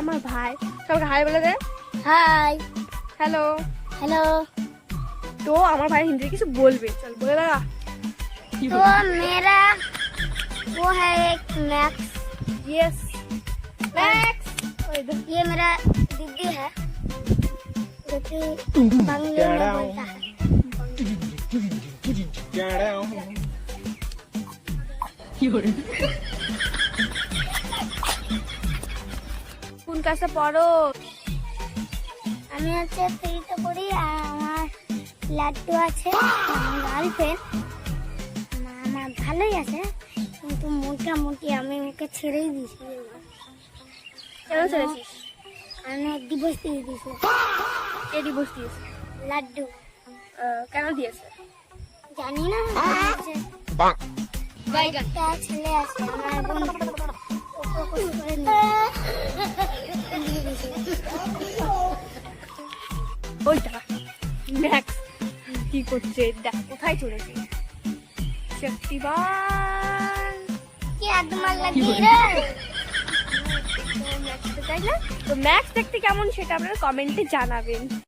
আমার ভাই। সবাইকে হাই বলে দে। हाय হ্যালো। हेलो। তো আমার ভাই হিন্দি কিছু বলবে, চল বলে দাঁড়া। तो मेरा वो है एक मैक्स। Yes max. ये मेरा दीदी है जो कि बंगले में बोलता है। কোন ক্লাসে পড়ো? আমি হচ্ছে থ্রিতে পড়ি আর আমার লাড্ডু আছে গার্লফ্রেন্ড। আমার ভালোই আছে কিন্তু মোটামুটি আমি ওকে ছেড়েই দিয়েছি। কেন ছেড়েছিস? আমি ডিভোর্স দিয়ে দিয়েছি। কে ডিভোর্স দিয়েছে? লাড্ডু কেন দিয়েছে? জানি না। একটা ছেলে আছে আমার বন্ধু, ও প্রপোজ করে দিয়ে দিয়েছে। ওই দাঁড়া, ম্যাক্স কি করছে দেখ, কোথায় চলেছে শক্তিবান। কি তোমার লাগিয়ে রে? তো ম্যাক্স দেখতে কেমন সেটা আপনারা কমেন্টে জানাবেন।